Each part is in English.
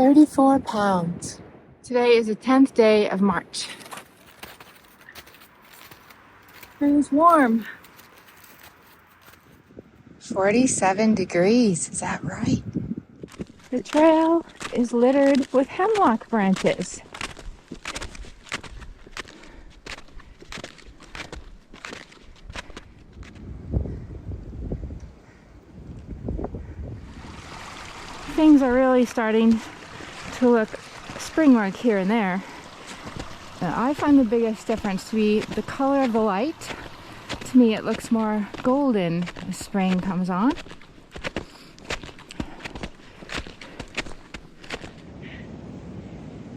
34 pounds. Today is the 10th day of March. It was warm. 47 degrees, is that right? The trail is littered with hemlock branches. Things are really starting to look spring-like here and there. I find the biggest difference to be the color of the light. To me, it looks more golden as spring comes on.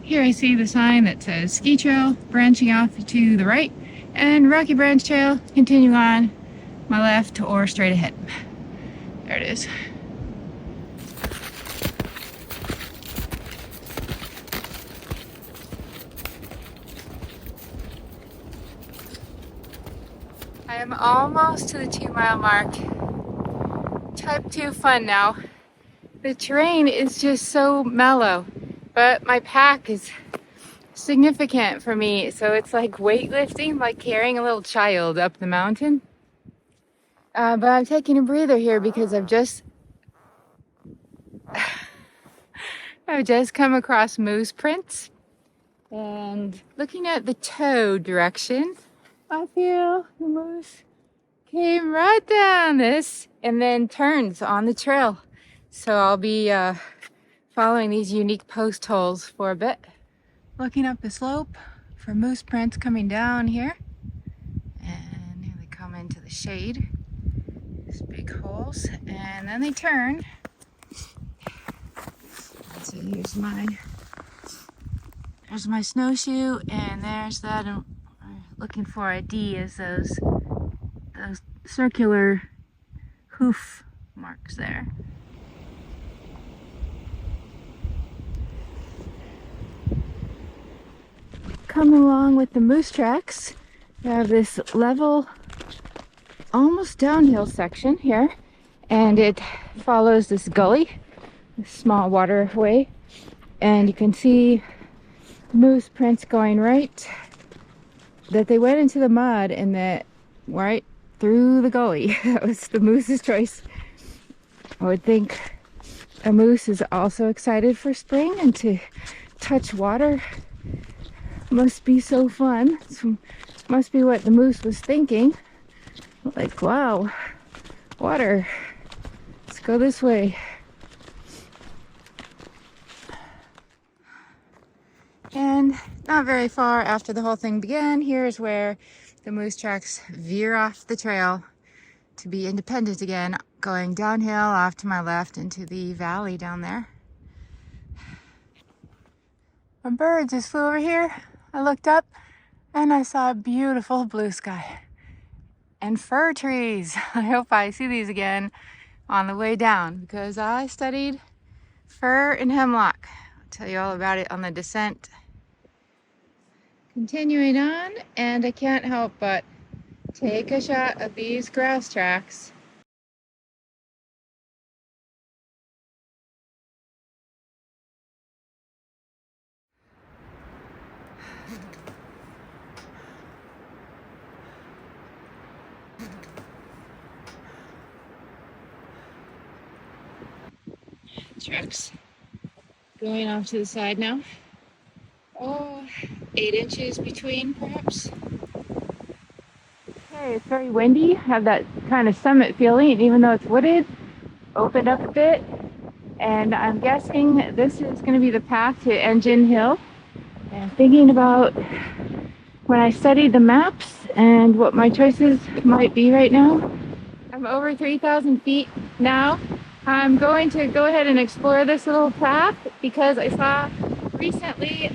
Here I see the sign that says ski trail branching off to the right and Rocky Branch Trail continuing on my left or straight ahead. There it is. I am almost to the 2-mile mark. Type 2 fun now. The terrain is just so mellow, but my pack is significant for me, so it's like weightlifting, like carrying a little child up the mountain. But I'm taking a breather here because I've just come across moose prints, and looking at the toe direction, I feel the moose came right down this and then turns on the trail. So I'll be following these unique post holes for a bit. Looking up the slope for moose prints coming down here. And here they come into the shade. These big holes. And then they turn. So here's my snowshoe, and there's that. Looking for a D is those circular hoof marks there. Coming along with the moose tracks, we have this level, almost downhill section here, and it follows this gully, this small waterway, and you can see moose prints going right, that they went into the mud and that right through the gully. That was the moose's choice. I would think a moose is also excited for spring, and to touch water must be so fun. Must be what the moose was thinking. Like, wow, water. Let's go this way. And not very far after the whole thing began, here's where the moose tracks veer off the trail to be independent again, going downhill off to my left into the valley down there. A bird just flew over here. I looked up and I saw a beautiful blue sky and fir trees. I hope I see these again on the way down, because I studied fir and hemlock. I'll tell you all about it on the descent. Continuing on, and I can't help but take a shot of these grass tracks. Tracks going off to the side now. Oh, 8 inches between, perhaps. Okay, it's very windy. Have that kind of summit feeling, even though it's wooded, opened up a bit. And I'm guessing this is going to be the path to Engine Hill. And thinking about when I studied the maps and what my choices might be right now. I'm over 3,000 feet now. I'm going to go ahead and explore this little path because I saw recently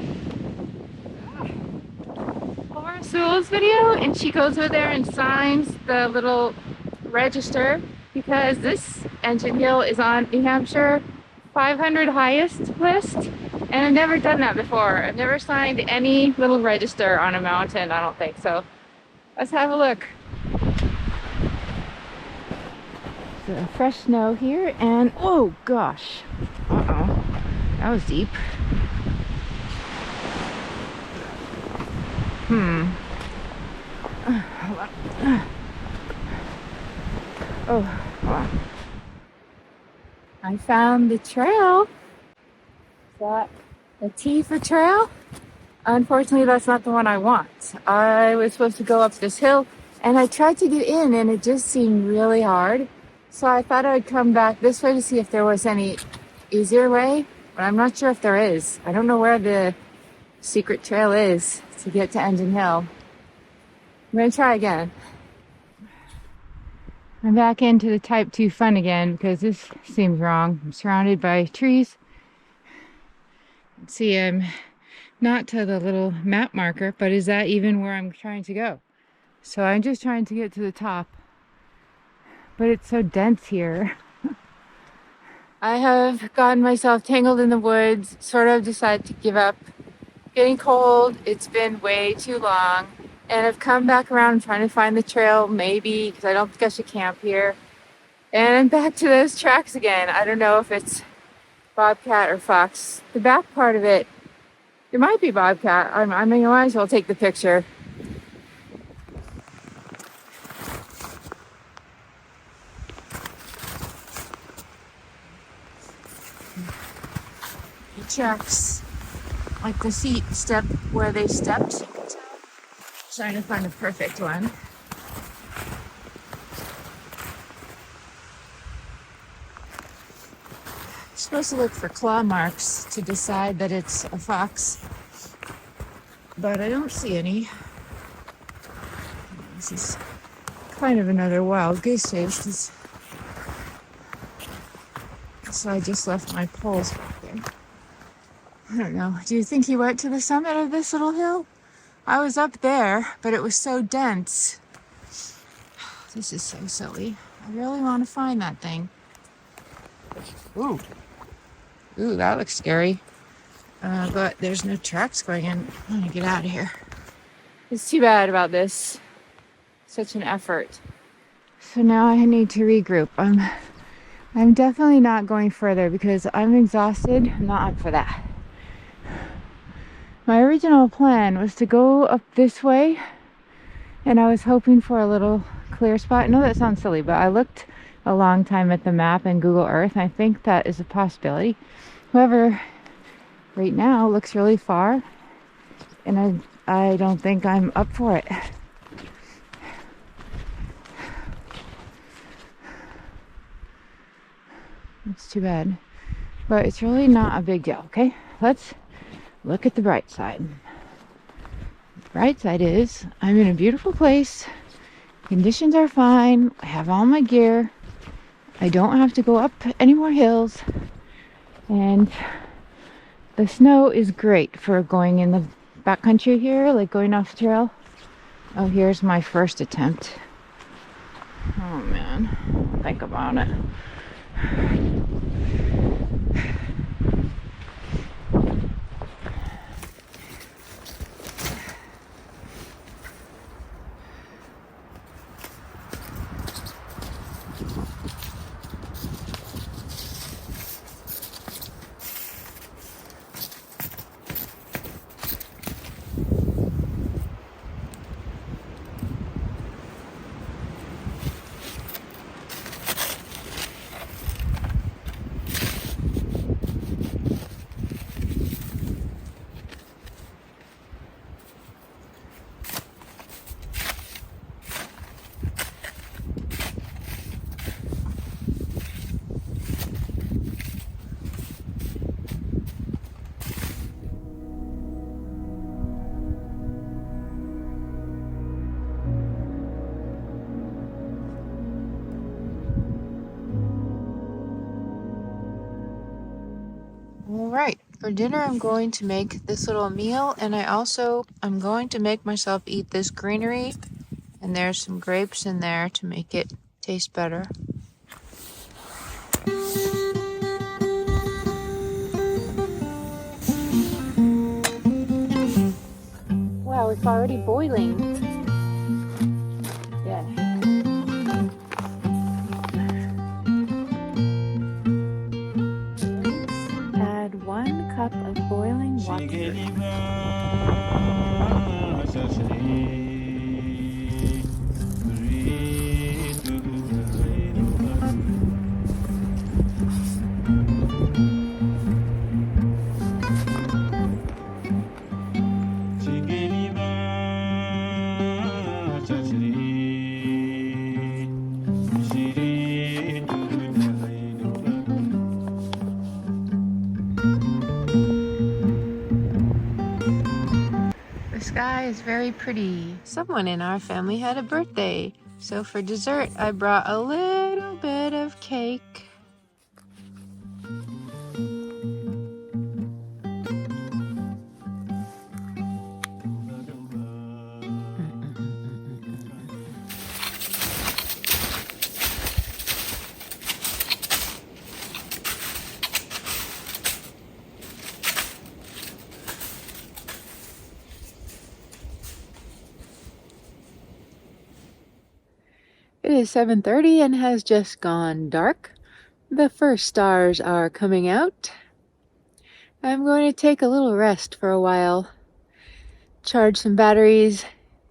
Laura Sewell's video, and she goes over there and signs the little register, because this Engine Hill is on New Hampshire 500 highest list, and I've never done that before. I've never signed any little register on a mountain, I don't think. So let's have a look. So fresh snow here, and oh gosh, That was deep. Hold on. Oh, hold on. I found the trail. Is that a T for trail? Unfortunately, that's not the one I want. I was supposed to go up this hill, and I tried to get in, and it just seemed really hard. So I thought I'd come back this way to see if there was any easier way, but I'm not sure if there is. I don't know where the secret trail is to get to Engine Hill. I'm gonna try again. I'm back into the type 2 fun again because this seems wrong. I'm surrounded by trees. See, I'm not to the little map marker, but is that even where I'm trying to go? So I'm just trying to get to the top, but it's so dense here. I have gotten myself tangled in the woods, sort of decided to give up. Getting cold, it's been way too long, and I've come back around trying to find the trail, maybe, because I don't think I should camp here. And I'm back to those tracks again. I don't know if it's bobcat or fox. The back part of it, it might be bobcat. I mean, I might as well take the picture. The tracks, like the feet step where they stepped. Trying to find the perfect one. You're supposed to look for claw marks to decide that it's a fox, but I don't see any. This is kind of another wild goose chase. So I just left my poles back there. I don't know. Do you think he went to the summit of this little hill? I was up there, but it was so dense. This is so silly. I really want to find that thing. Ooh, that looks scary. But there's no tracks going in. I'm gonna get out of here. It's too bad about this. Such an effort. So now I need to regroup. I'm definitely not going further because I'm exhausted. I'm not up for that. My original plan was to go up this way, and I was hoping for a little clear spot. I know that sounds silly, but I looked a long time at the map and Google Earth, and I think that is a possibility. However, right now it looks really far, and I don't think I'm up for it. It's too bad, but it's really not a big deal. Okay, let's look at the bright side. The bright side is I'm in a beautiful place. Conditions are fine. I have all my gear. I don't have to go up any more hills, and the snow is great for going in the backcountry here, like going off the trail. Oh, here's my first attempt. Oh man, think about it. Alright, for dinner I'm going to make this little meal, and I'm going to make myself eat this greenery, and there's some grapes in there to make it taste better. Wow, it's already boiling. Yeah. Add 1 The sky is very pretty. Someone in our family had a birthday, so for dessert I brought a little bit of cake. It is 7:30 and has just gone dark. The first stars are coming out. I'm going to take a little rest for a while, charge some batteries,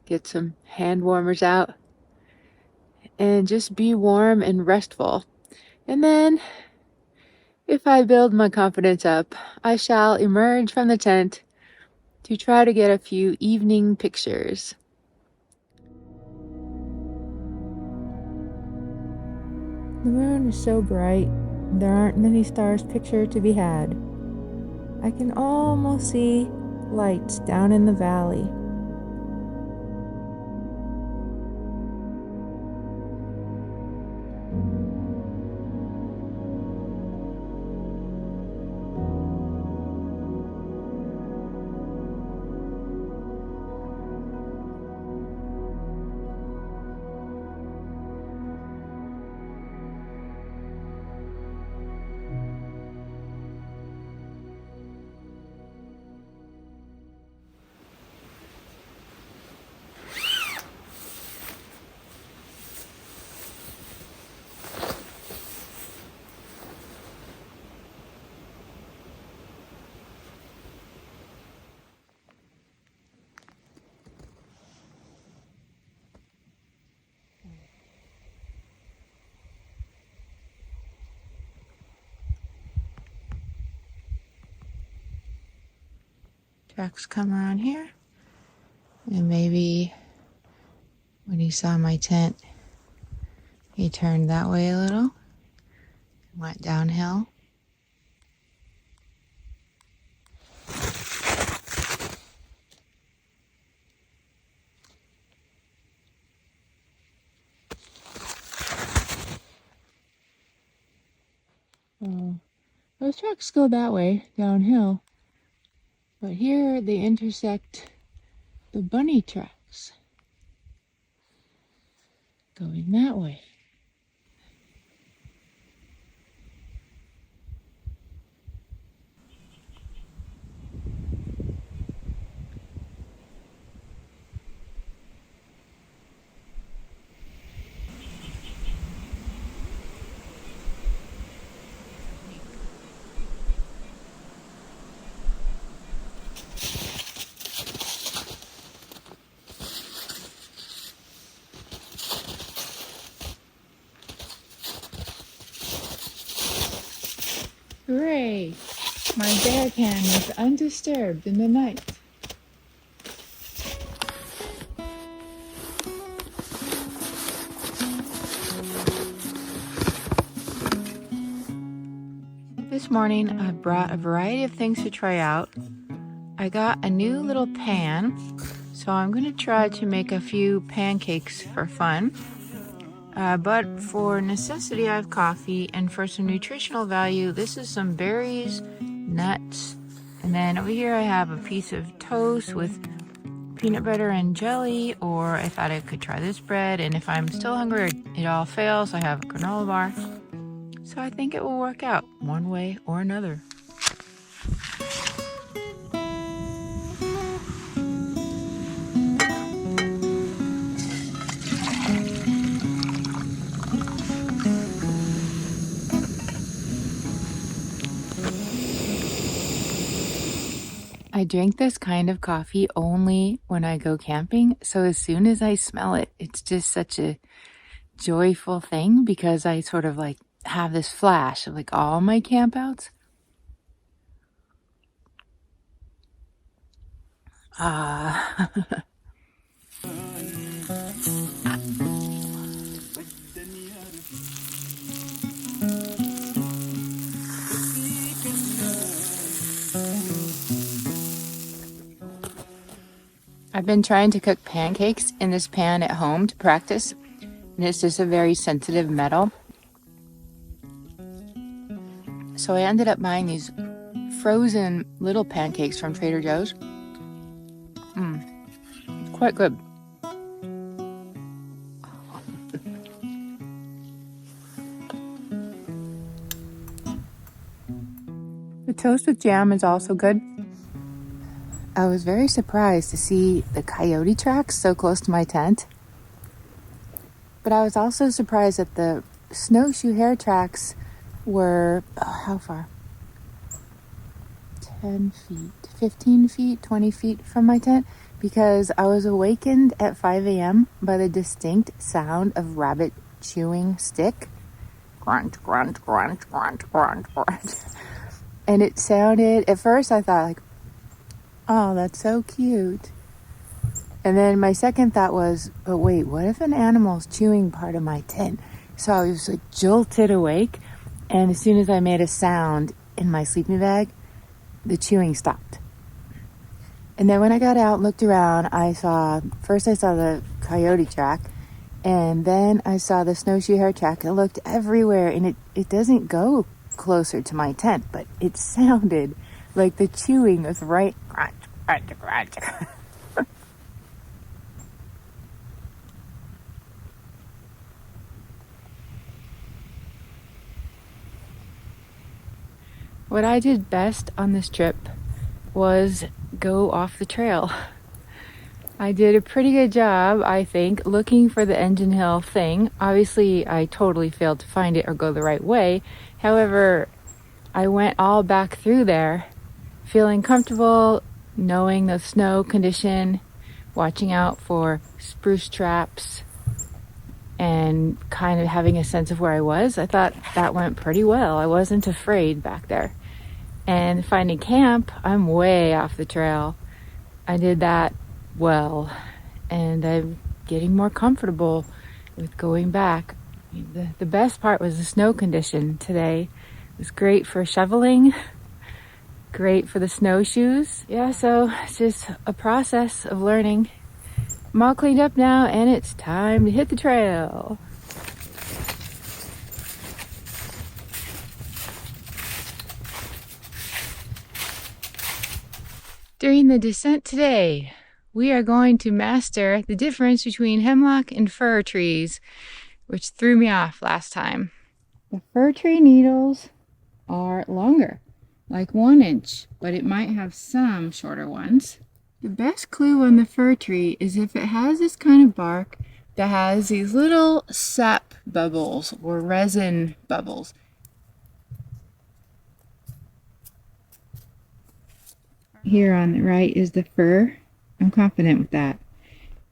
get some hand warmers out, and just be warm and restful. And then, if I build my confidence up, I shall emerge from the tent to try to get a few evening pictures. The moon is so bright, there aren't many stars pictured to be had. I can almost see lights down in the valley. Trucks come around here, and maybe when he saw my tent, he turned that way a little, went downhill. Oh, those trucks go that way, downhill. But here they intersect the bunny tracks, going that way. Hooray! My bear can was undisturbed in the night. This morning I brought a variety of things to try out. I got a new little pan, so I'm going to try to make a few pancakes for fun. But for necessity, I have coffee, and for some nutritional value, this is some berries, nuts, and then over here I have a piece of toast with peanut butter and jelly, or I thought I could try this bread, and if I'm still hungry or it all fails, I have a granola bar. So I think it will work out one way or another. I I drink this kind of coffee only when I go camping. So as soon as I smell it, it's just such a joyful thing because I sort of like have this flash of like all my campouts. Ah. I've been trying to cook pancakes in this pan at home to practice, and it's just a very sensitive metal. So I ended up buying these frozen little pancakes from Trader Joe's. It's quite good. The toast with jam is also good. I was very surprised to see the coyote tracks so close to my tent. But I was also surprised that the snowshoe hare tracks were, how far? 10 feet, 15 feet, 20 feet from my tent, because I was awakened at 5 a.m. by the distinct sound of rabbit chewing stick. Grunt, grunt, grunt, grunt, grunt, grunt. And it sounded, at first I thought like, oh, that's so cute. And then my second thought was, but wait, what if an animal's chewing part of my tent? So I was like jolted awake, and as soon as I made a sound in my sleeping bag, the chewing stopped. And then when I got out, looked around, first I saw the coyote track, and then I saw the snowshoe hare track. I looked everywhere, and it doesn't go closer to my tent, but it sounded like the chewing was right. What I did best on this trip was go off the trail. I did a pretty good job, I think, looking for the Engine Hill thing. Obviously, I totally failed to find it or go the right way. However, I went all back through there, feeling comfortable, knowing the snow condition, watching out for spruce traps, and kind of having a sense of where I was. I thought that went pretty well. I wasn't afraid back there. And finding camp, I'm way off the trail. I did that well, and I'm getting more comfortable with going back. The best part was the snow condition today. It was great for shoveling, great for the snowshoes. Yeah, so it's just a process of learning. I'm all cleaned up now, and it's time to hit the trail. During the descent today, we are going to master the difference between hemlock and fir trees, which threw me off last time. The fir tree needles are longer, like 1 inch, but it might have some shorter ones. The best clue on the fir tree is if it has this kind of bark that has these little sap bubbles or resin bubbles. Here on the right is the fir. I'm confident with that.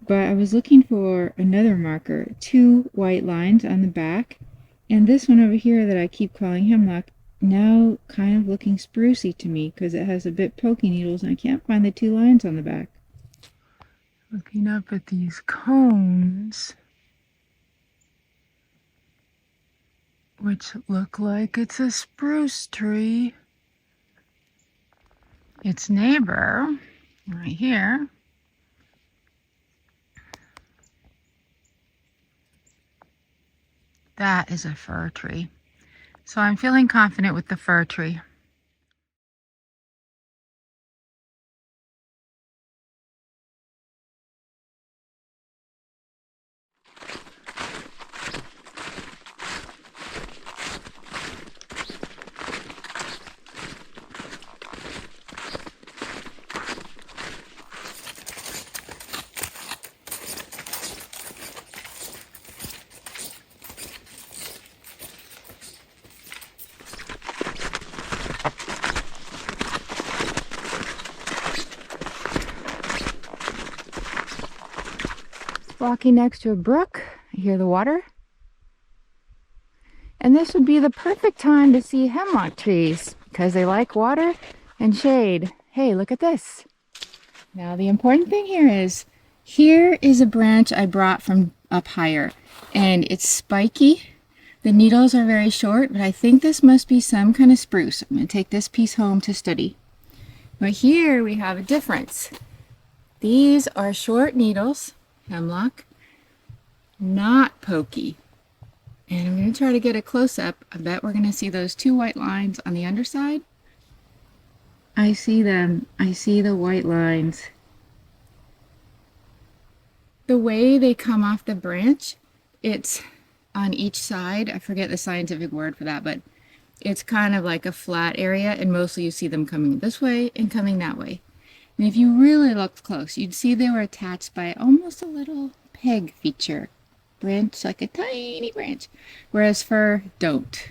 But I was looking for another marker, 2 white lines on the back, and this one over here that I keep calling hemlock, now kind of looking sprucey to me because it has a bit pokey needles and I can't find the 2 lines on the back. Looking up at these cones, which look like it's a spruce tree. Its neighbor, right here, that is a fir tree. So I'm feeling confident with the fir tree. Walking next to a brook, I hear the water. And this would be the perfect time to see hemlock trees because they like water and shade. Hey, look at this. Now the important thing here is a branch I brought from up higher, and it's spiky. The needles are very short, but I think this must be some kind of spruce. I'm going to take this piece home to study. But here we have a difference. These are short needles, hemlock, not pokey. And I'm going to try to get a close-up. I bet we're going to see those two white lines on the underside. I see them. I see the white lines. The way they come off the branch, it's on each side. I forget the scientific word for that, but it's kind of like a flat area, and mostly you see them coming this way and coming that way. And if you really looked close, you'd see they were attached by almost a little peg feature. Branch, like a tiny branch, whereas fir don't.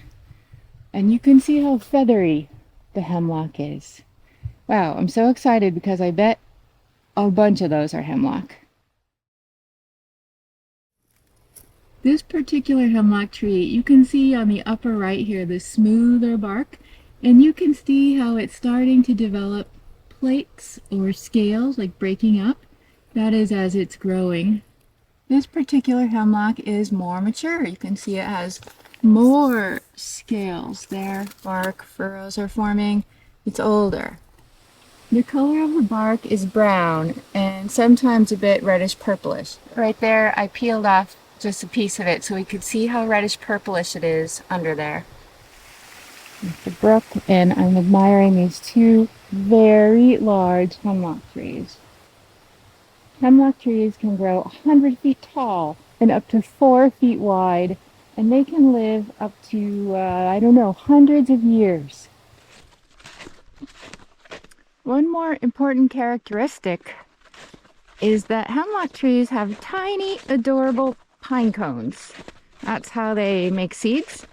And you can see how feathery the hemlock is. Wow, I'm so excited because I bet a bunch of those are hemlock. This particular hemlock tree, you can see on the upper right here, the smoother bark, and you can see how it's starting to develop plates or scales, like breaking up. That is as it's growing. This particular hemlock is more mature. You can see it has more scales there. Bark furrows are forming. It's older. The color of the bark is brown and sometimes a bit reddish purplish. Right there, I peeled off just a piece of it so we could see how reddish purplish it is under there. It's the brook, and I'm admiring these two very large hemlock trees. Hemlock trees can grow 100 feet tall and up to 4 feet wide, and they can live up to, I don't know, hundreds of years. One more important characteristic is that hemlock trees have tiny, adorable pine cones. That's how they make seeds.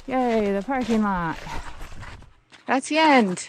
Yay, the parking lot. That's the end.